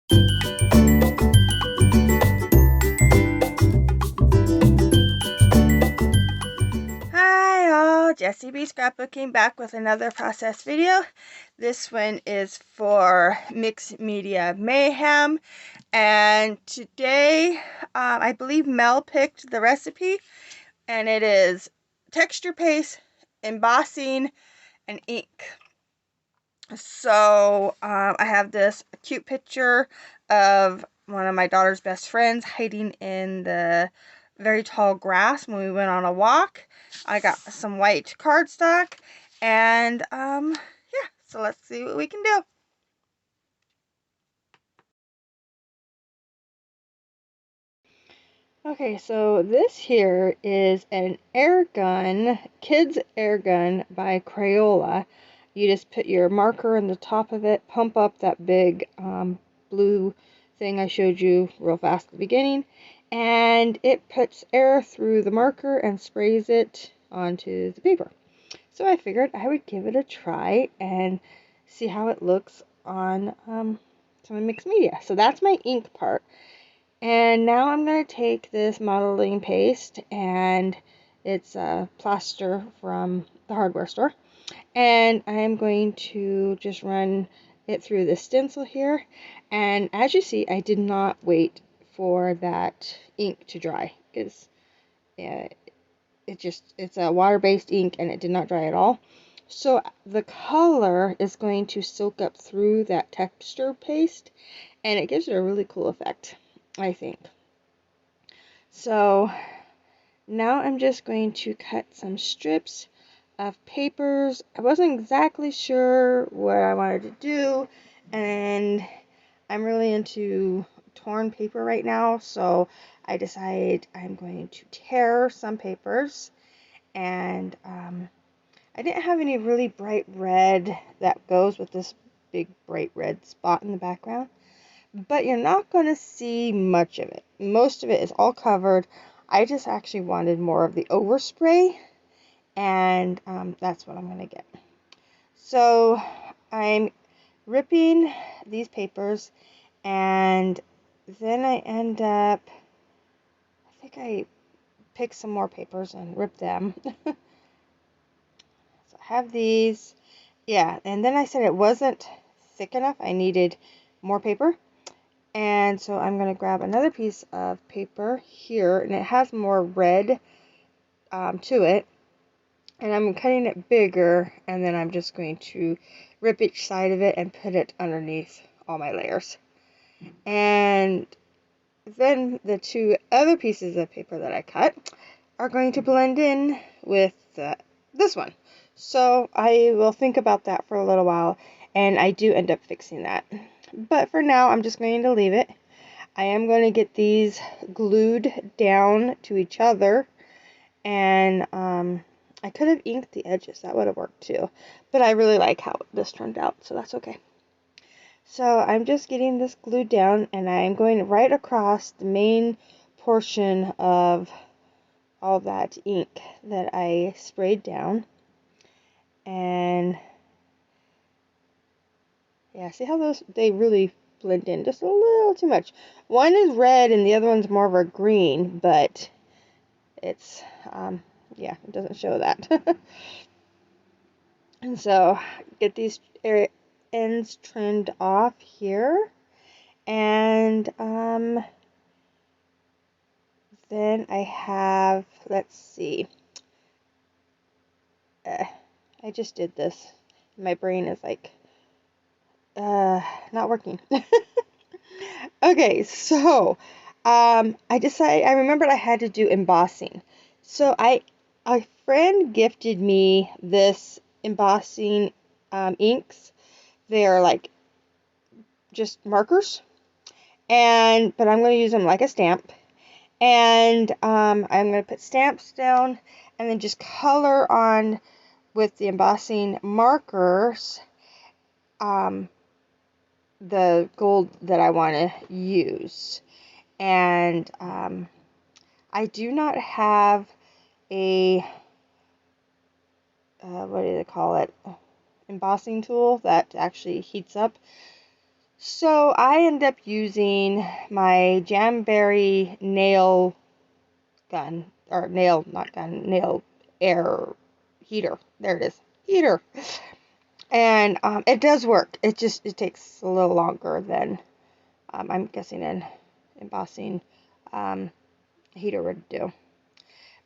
Hi all, Jessie B Scrapbooking back with another process video. This one is for Mixed Media Mayhem, and today I believe Mel picked the recipe, and it is texture paste, embossing, and ink. So I have this cute picture of one of my daughter's best friends hiding in the very tall grass when we went on a walk. I got some white cardstock, and yeah, so let's see what we can do. Okay, so this here is an air gun, kids air gun by Crayola. You just put your marker in the top of it, pump up that big blue thing I showed you real fast at the beginning, and it puts air through the marker and sprays it onto the paper. So I figured I would give it a try and see how it looks on some mixed media. So that's my ink part. And now I'm going to take this modeling paste, and it's a plaster from the hardware store, and I am going to just run it through the stencil here. And as you see, I did not wait for that ink to dry because it's a water-based ink and it did not dry at all. So the color is going to soak up through that texture paste, and it gives it a really cool effect, I think. So now I'm just going to cut some strips of papers. I wasn't exactly sure what I wanted to do, and I'm really into torn paper right now, so I decided I'm going to tear some papers. And I didn't have any really bright red that goes with this big bright red spot in the background, but you're not going to see much of it. Most of it is all covered. I just actually wanted more of the overspray, and that's what I'm going to get. So I'm ripping these papers, and then I end up, I think I picked some more papers and ripped them. So I have these, yeah, and then I said it wasn't thick enough. I needed more paper. And so I'm going to grab another piece of paper here, and it has more red to it. And I'm cutting it bigger, and then I'm just going to rip each side of it and put it underneath all my layers. And then the two other pieces of paper that I cut are going to blend in with this one. So I will think about that for a little while, and I do end up fixing that. But for now, I'm just going to leave it. I am going to get these glued down to each other, and I could have inked the edges. That would have worked too. But I really like how this turned out, so that's okay. So I'm just getting this glued down, and I'm going right across the main portion of all that ink that I sprayed down. And yeah, see how they really blend in just a little too much. One is red and the other one's more of a green, but it's yeah, it doesn't show that. And so get these ends trimmed off here, and then I have, let's see, I just did this. My brain is like not working. Okay, so I remembered I had to do embossing. So a friend gifted me this embossing inks. They're like just markers, but I'm going to use them like a stamp. And I'm going to put stamps down and then just color on with the embossing markers the gold that I want to use. And I do not have a what do they call it, embossing tool that actually heats up. So I end up using my Jamberry nail gun, or nail, not gun, nail air heater. There it is, heater. And it does work. It takes a little longer than I'm guessing an embossing heater would do.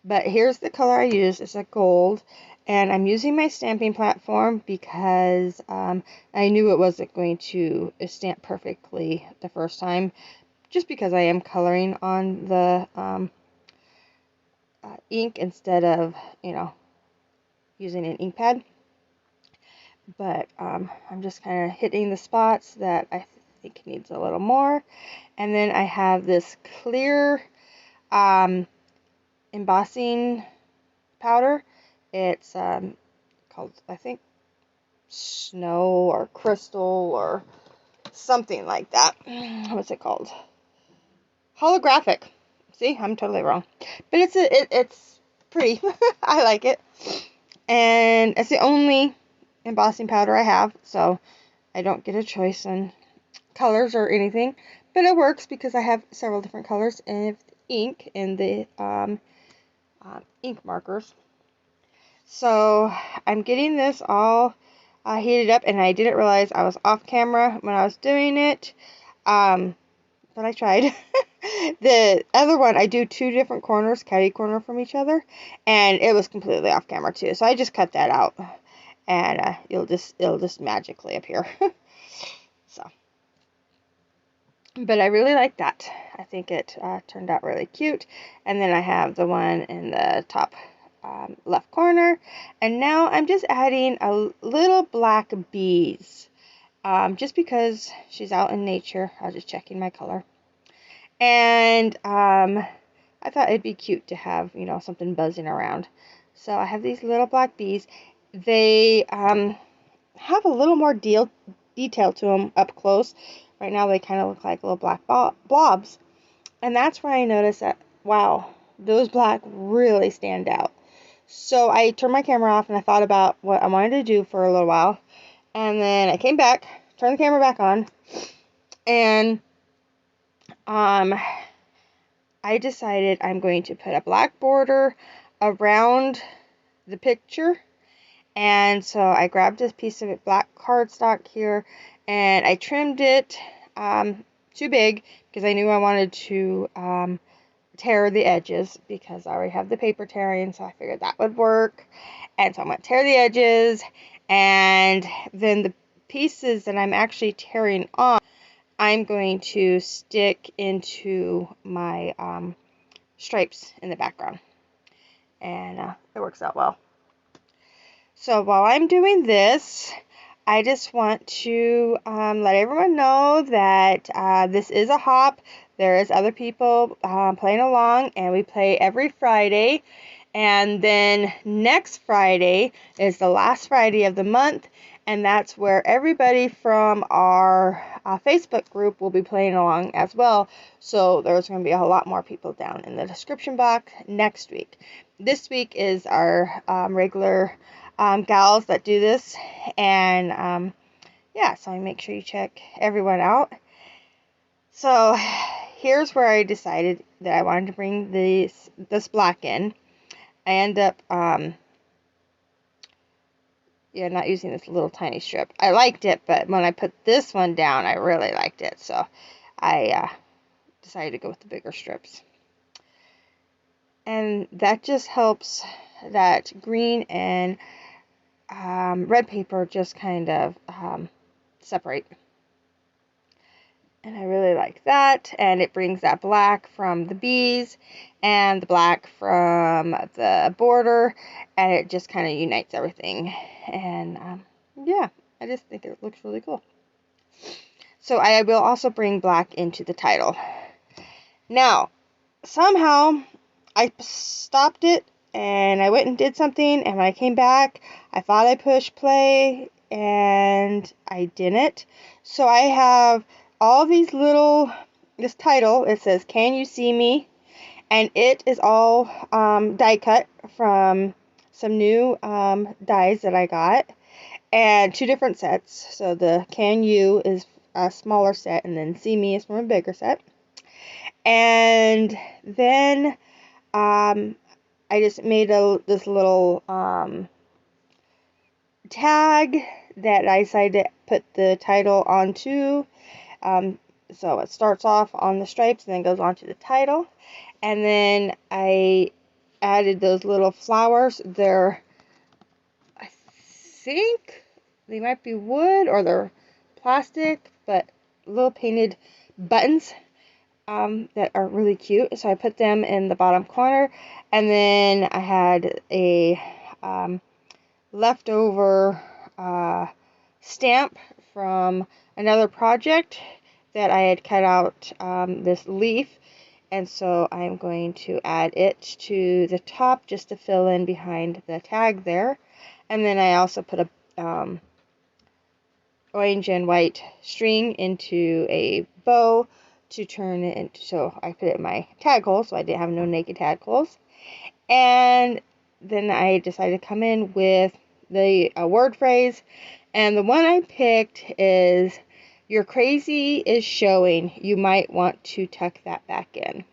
But here's the color I use. It's a gold. And I'm using my stamping platform because I knew it wasn't going to stamp perfectly the first time. Just because I am coloring on the ink instead of, using an ink pad. But I'm just kind of hitting the spots that I think needs a little more. And then I have this clear embossing powder. It's called, I think, snow or crystal or something like that. What's it called? Holographic. See, I'm totally wrong. But it's pretty. I like it. And it's the only embossing powder I have, so I don't get a choice on colors or anything. But it works because I have several different colors of ink in the ink markers. So I'm getting this all heated up, and I didn't realize I was off camera when I was doing it, but I tried. The other one, I do two different corners, catty corner from each other, and it was completely off camera too. So I just cut that out, and it'll just magically appear. So, but I really like that. I think it turned out really cute. And then I have the one in the top left corner, and now I'm just adding a little black bees, just because she's out in nature. I was just checking my color, and I thought it'd be cute to have something buzzing around. So I have these little black bees. They have a little more detail to them up close. Right now they kind of look like little black blobs, and that's where I noticed that, wow, those black really stand out. So I turned my camera off and I thought about what I wanted to do for a little while. And then I came back, turned the camera back on, and I decided I'm going to put a black border around the picture. And so I grabbed this piece of black cardstock here and I trimmed it too big because I knew I wanted to tear the edges, because I already have the paper tearing, so I figured that would work. And so I'm going to tear the edges, and then the pieces that I'm actually tearing off, I'm going to stick into my stripes in the background, and it works out well. So while I'm doing this, I just want to let everyone know that this is a hop. There is other people playing along, and we play every Friday. And then next Friday is the last Friday of the month, and that's where everybody from our Facebook group will be playing along as well. So there's going to be a lot more people down in the description box next week. This week is our regular gals that do this, and yeah, so make sure you check everyone out. So here's where I decided that I wanted to bring this black in. I end up not using this little tiny strip. I liked it, but when I put this one down, I really liked it, so I decided to go with the bigger strips. And that just helps that green and red paper just kind of separate. And I really like that. And it brings that black from the bees and the black from the border, and it just kind of unites everything. And yeah, I just think it looks really cool. So I will also bring black into the title. Now, somehow I stopped it and I went and did something, and when I came back, I thought I pushed play, and I didn't. So I have all these this title, it says, "Can You See Me?" And it is all die cut from some new dies that I got, and two different sets. So the "Can You" is a smaller set, and then See Me is from a bigger set. And then I just made this little tag that I decided to put the title onto. So it starts off on the stripes and then goes on to the title. And then I added those little flowers. I think they might be wood or they're plastic, but little painted buttons that are really cute. So I put them in the bottom corner. And then I had a leftover stamp from another project that I had cut out this leaf, and so I'm going to add it to the top just to fill in behind the tag there. And then I also put a orange and white string into a bow to turn it into, so I put it in my tag hole so I didn't have no naked tag holes. And then I decided to come in with the word phrase, and the one I picked is, "Your crazy is showing. You might want to tuck that back in."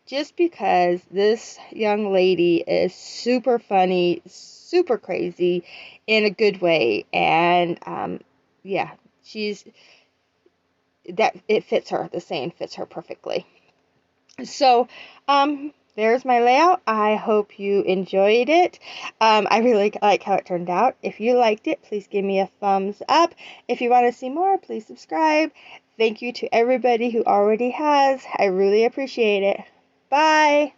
Just because this young lady is super funny, super crazy in a good way, and yeah, it fits her. The saying fits her perfectly. So, there's my layout. I hope you enjoyed it. I really like how it turned out. If you liked it, please give me a thumbs up. If you want to see more, please subscribe. Thank you to everybody who already has. I really appreciate it. Bye!